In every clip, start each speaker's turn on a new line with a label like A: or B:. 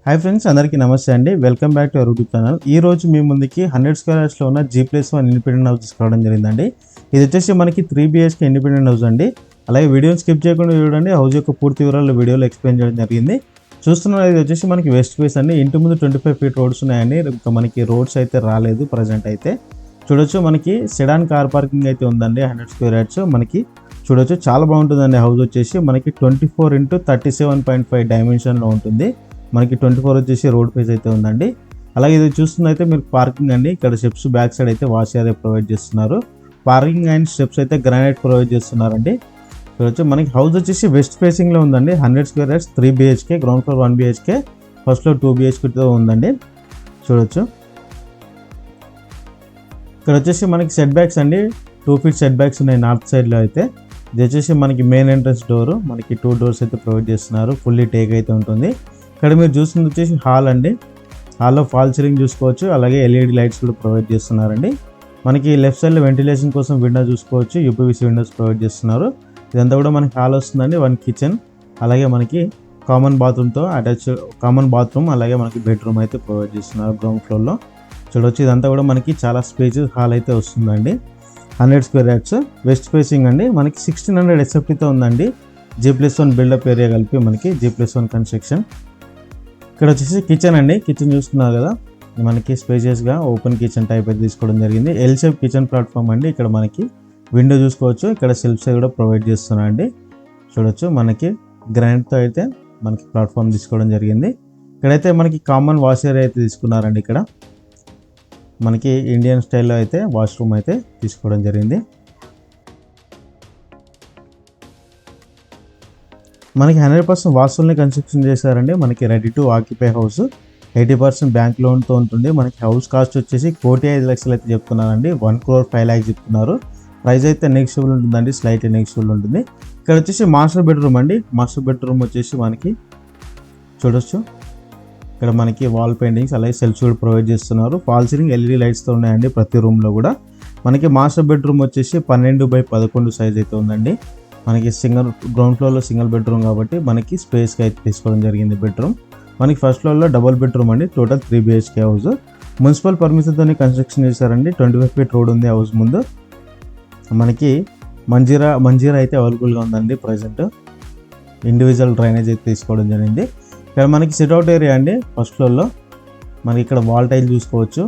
A: Hi friends, అందరికీ నమస్తే అండి. Welcome back to our YouTube channel. ఈ రోజు మీ ముందుకి 100 స్క్వేర్ యార్డ్స్లో ఉన్న G+1 ఇండిపెండెంట్ హౌస్ తీసుకోవడం జరిగిందండి. ఇది వచ్చేసి మనకి 3 BHK ఇండిపెండెంట్ హౌస్ అండి. అలాగే వీడియోని స్కిప్ చేయకుండా చూడండి. హౌస్ యొక్క పూర్తి వివరాలు వీడియోలో ఎక్స్ప్లెయిన్ చేయడం జరిగింది. చూస్తున్నారు, ఇది వచ్చేసి మనకి వెస్ట్ ఫేస్ అండి. ఇంటి ముందు 25 ఫీట్ రోడ్స్ ఉన్నాయండి. ఇంకా మనకి రోడ్స్ అయితే రాలేదు ప్రజెంట్ అయితే. చూడొచ్చు, మనకి సెడాన్ కార్ పార్కింగ్ అయితే ఉందండి. 100 స్క్వేర్ యార్డ్స్ మనకి చూడొచ్చు, చాలా బాగుంటుందండి. హౌస్ వచ్చేసి మనకి 24x37.5 డైమెన్షన్లో ఉంటుంది. మనకి 24 వచ్చేసి రోడ్ ఫేస్ అయితే ఉందండి. అలాగే ఇది చూస్తున్నైతే మీరు పార్కింగ్ అండి. ఇక్కడ స్టెప్స్ బ్యాక్ సైడ్ అయితే వాష్ ఏరియా ప్రొవైడ్ చేస్తున్నారు. పార్కింగ్ అండ్ స్టెప్స్ అయితే గ్రానైట్ ప్రొవైడ్ చేస్తున్నారండి. చూడొచ్చు, మనకి హౌస్ వచ్చేసి వెస్ట్ ఫేసింగ్లో ఉందండి. 100 square yards 3 BHK, ground floor 1 BHK, first floor 2 BHKతో ఉందండి. చూడొచ్చు, ఇక్కడ వచ్చేసి మనకి సెట్ బ్యాక్స్ అండి. 2 feet సెట్ బ్యాక్స్ ఉన్నాయి నార్త్ సైడ్లో అయితే. ఇది వచ్చేసి మనకి మెయిన్ ఎంట్రన్స్ డోర్, మనకి 2 doors అయితే ప్రొవైడ్ చేస్తున్నారు. ఫుల్లీ టేక్ అయితే ఉంటుంది. ఇక్కడ మీరు చూస్తుంది వచ్చేసి హాల్ అండి. హాల్లో ఫాల్ సీలింగ్ చూసుకోవచ్చు. అలాగే LED లైట్స్ కూడా ప్రొవైడ్ చేస్తున్నారండి. మనకి లెఫ్ట్ సైడ్లో వెంటిలేషన్ కోసం విండో చూసుకోవచ్చు. UPVC విండోస్ ప్రొవైడ్ చేస్తున్నారు. ఇదంతా కూడా మనకి హాల్ వస్తుందండి. 1 కిచెన్, అలాగే మనకి కామన్ బాత్రూమ్తో అటాచ్ కామన్ బాత్రూమ్, అలాగే మనకి బెడ్రూమ్ అయితే ప్రొవైడ్ చేస్తున్నారు గ్రౌండ్ ఫ్లోర్లో. చూడవచ్చు, ఇదంతా కూడా మనకి చాలా స్పేసియస్ హాల్ అయితే వస్తుందండి. 100 స్క్వేర్ యార్డ్స్ వెస్ట్ ఫేసింగ్ అండి. మనకి 1600 SFTతో ఉందండి. G+1 బిల్డప్ ఏరియా కలిపి మనకి G+1 కన్స్ట్రక్షన్. ఇక్కడ వచ్చేసి కిచెన్ అండి. కిచెన్ చూస్తున్నారు కదా, మనకి స్పేషియస్గా ఓపెన్ కిచెన్ టైప్ అయితే తీసుకోవడం జరిగింది. ఎల్ షేప్ కిచెన్ ప్లాట్ఫామ్ అండి. ఇక్కడ మనకి విండో చూసుకోవచ్చు. ఇక్కడ సెల్ఫ్స్ కూడా ప్రొవైడ్ చేస్తున్నారండి. చూడొచ్చు, మనకి గ్రానైట్తో అయితే మనకి ప్లాట్ఫామ్ తీసుకోవడం జరిగింది. ఇక్కడైతే మనకి కామన్ వాష్ ఏరియా అయితే తీసుకున్నారండి. ఇక్కడ మనకి ఇండియన్ స్టైల్లో అయితే వాష్రూమ్ అయితే తీసుకోవడం జరిగింది. మనకి 100% వాస్తుల్ని కన్స్ట్రక్షన్ చేశారండి. మనకి ready to occupy house. 80% bank లోన్తో ఉంటుంది. మనకి హౌస్ కాస్ట్ వచ్చేసి 1,05,00,000 అయితే చెప్తున్నారండి. 1,05,00,000 చెప్తున్నారు. ప్రైస్ అయితే నెగిషియబుల్ ఉంటుందండి, స్లైట్ నెగిషియబుల్ ఉంటుంది. ఇక్కడ వచ్చేసి మాస్టర్ బెడ్రూమ్ అండి. మాస్టర్ బెడ్రూమ్ వచ్చేసి మనకి చూడొచ్చు, ఇక్కడ మనకి వాల్ పెయింటింగ్స్ అలాగే సెల్ఫ్స్ కూడా ప్రొవైడ్ చేస్తున్నారు. ఫాల్ సీలింగ్ LED లైట్స్తో ఉన్నాయండి ప్రతి రూమ్లో కూడా. మనకి మాస్టర్ బెడ్రూమ్ వచ్చేసి 12x11 సైజ్ అయితే ఉందండి. మనకి గ్రౌండ్ ఫ్లోర్లో సింగిల్ బెడ్రూమ్ కాబట్టి మనకి స్పేస్కి అయితే తీసుకోవడం జరిగింది బెడ్రూమ్. మనకి ఫస్ట్ ఫ్లోర్లో డబుల్ బెడ్రూమ్ అండి. Total 3 BHK house. మున్సిపల్ పర్మిషన్తో కన్స్ట్రక్షన్ చేశారండి. 25 ఫీట్ రోడ్ ఉంది హౌస్ ముందు. మనకి మంజీరా అయితే అవైలబుల్గా ఉందండి ప్రజెంట్. ఇండివిజువల్ డ్రైనేజ్ అయితే తీసుకోవడం జరిగింది. ఇక్కడ మనకి సిట్అవుట్ ఏరియా అండి. ఫస్ట్ ఫ్లోర్లో మనకి ఇక్కడ వాల్ టైల్ చూసుకోవచ్చు.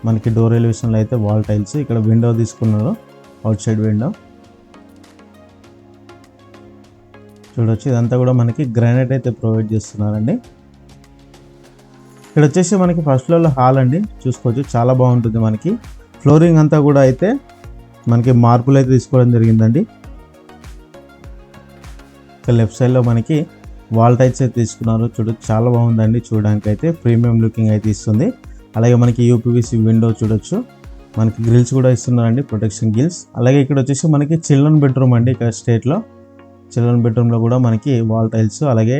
A: మనకి డోర్ ఎలివేషన్లో అయితే వాల్ టైల్స్. ఇక్కడ విండో తీసుకున్నారు, అవుట్ సైడ్ విండో. చూడొచ్చు, ఇదంతా కూడా మనకి గ్రానైట్ అయితే ప్రొవైడ్ చేస్తున్నారండి. ఇక్కడ వచ్చేసి మనకి ఫస్ట్ ఫ్లోర్లో హాల్ అండి. చూసుకోవచ్చు, చాలా బాగుంటుంది. మనకి ఫ్లోరింగ్ అంతా కూడా అయితే మనకి మార్పులు అయితే తీసుకోవడం జరిగిందండి. ఇక్కడ లెఫ్ట్ సైడ్లో మనకి వాల్ టైల్స్ అయితే తీసుకున్నారు. చూడొచ్చు, చాలా బాగుందండి. చూడడానికి అయితే ప్రీమియం లుకింగ్ అయితే ఇస్తుంది. అలాగే మనకి UPVC విండో చూడొచ్చు. మనకి గ్రిల్స్ కూడా ఇస్తున్నారండి, ప్రొటెక్షన్ గ్రిల్స్. అలాగే ఇక్కడ వచ్చేసి మనకి చిల్డ్రన్ బెడ్రూమ్ అండి. ఇక్కడ స్టేట్లో చిల్డ్రన్ బెడ్రూమ్లో కూడా మనకి వాల్ టైల్స్ అలాగే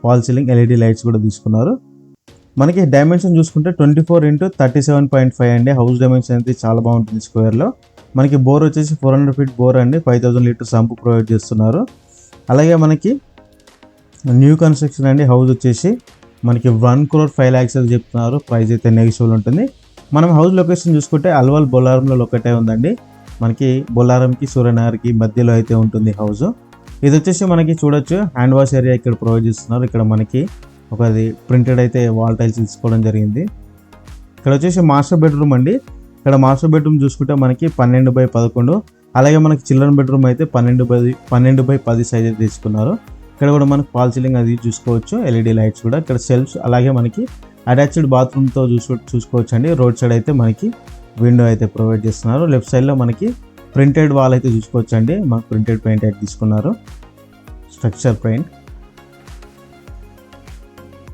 A: వాల్ సీలింగ్ LED లైట్స్ కూడా తీసుకున్నారు. మనకి డైమెన్షన్ చూసుకుంటే 24x37.5 అండి. హౌస్ డైమెన్షన్ అయితే చాలా బాగుంటుంది స్క్వేర్లో. మనకి బోర్ వచ్చేసి 400 ఫీట్ బోర్ అండి. 5000 లీటర్ సంపు ప్రొవైడ్ చేస్తున్నారు. అలాగే మనకి న్యూ కన్స్ట్రక్షన్ అండి. హౌస్ వచ్చేసి మనకి 1,05,00,000 చెప్తున్నారు. ప్రైస్ అయితే నెగిషియబుల్ ఉంటుంది. మనం హౌస్ లొకేషన్ చూసుకుంటే అల్వాల్ బొల్లారంలో లొకేట్ అయి ఉందండి. మనకి బొల్లారంకి సూర్యనగర్కి మధ్యలో అయితే ఉంటుంది హౌస్. ఇది వచ్చేసి మనకి చూడొచ్చు, హ్యాండ్ వాష్ ఏరియా ఇక్కడ ప్రొవైడ్ చేస్తున్నారు. ఇక్కడ మనకి ఒకది ప్రింటెడ్ అయితే వాల్ టైల్స్ తీసుకోవడం జరిగింది. ఇక్కడ వచ్చేసి మాస్టర్ బెడ్రూమ్ అండి. ఇక్కడ మాస్టర్ బెడ్రూమ్ చూసుకుంటే మనకి 12x11, అలాగే మనకి చిల్డ్రన్ బెడ్రూమ్ అయితే 12x10 సైజ్ అయితే తీసుకున్నారు. ఇక్కడ కూడా మనకి ఫాల్ సీలింగ్ అది చూసుకోవచ్చు. LED లైట్స్ కూడా. ఇక్కడ సెల్ఫ్స్ అలాగే మనకి అటాచ్డ్ బాత్రూమ్తో చూసుకోవచ్చు అండి. రోడ్ సైడ్ అయితే మనకి విండో అయితే ప్రొవైడ్ చేస్తున్నారు. లెఫ్ట్ సైడ్లో మనకి ప్రింటెడ్ వాల్ అయితే చూసుకోవచ్చు అండి. మాకు ప్రింటెడ్ పెయింట్ అయితే తీసుకున్నారు, స్ట్రక్చర్ పెయింట్.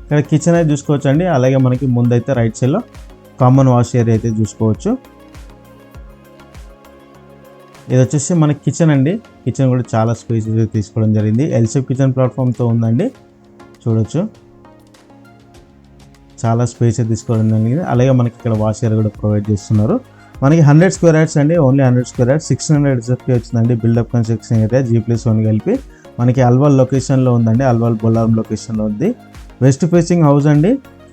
A: ఇక్కడ కిచెన్ అయితే చూసుకోవచ్చు అండి. అలాగే మనకి ముందైతే రైట్ సైడ్లో కామన్ వాష్ ఏరియా అయితే చూసుకోవచ్చు. ఇది వచ్చేసి మనకి కిచెన్ అండి. కిచెన్ కూడా చాలా స్పేస్ తీసుకోవడం జరిగింది. ఎల్ షేప్ కిచెన్ ప్లాట్ఫామ్తో ఉందండి. చూడొచ్చు, చాలా స్పేస్ తీసుకోవడం జరిగింది. అలాగే మనకి ఇక్కడ వాష్ ఏరియా కూడా ప్రొవైడ్ చేస్తున్నారు. మనకి 100 స్క్వేర్ యార్డ్స్ అండి. ఓన్లీ 100 స్క్వేర్ యార్డ్స్ 1600 SFT వచ్చిందండి. బిల్డప్ కన్స్ట్రక్షన్ ఏరియా G+1 కలిపి మనకి అల్వాల్ లొకేషన్లో ఉందండి. అల్వాల్ బొల్లారం లొకేషన్లో ఉంది. వెస్ట్ ఫేసింగ్ హౌస్ అండి,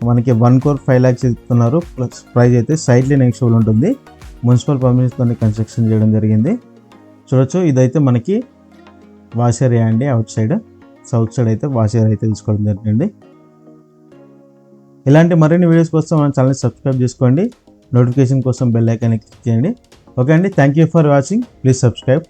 A: మనకి 1,05,00,000 ఇస్తున్నారు. ప్లస్ ప్రైస్ అయితే సైడ్లీ నెగోషియబుల్ ఉంటుంది. మున్సిపల్ పర్మిషన్తో కన్స్ట్రక్షన్ చేయడం జరిగింది. చూడొచ్చు, ఇదైతే మనకి వాష్ ఏరియా అండి. అవుట్ సైడ్ సౌత్ సైడ్ అయితే వాష్ ఏరియా అయితే తీసుకోవడం జరిగింది. ఇలాంటి మరిన్ని వీడియోస్ కోసం మన ఛానల్ని సబ్స్క్రైబ్ చేసుకోండి. నోటిఫికేషన్ కోసం బెల్ ఐకాన్ని క్లిక్ చేయండి. ఓకే అండి, thank you for watching. Please subscribe.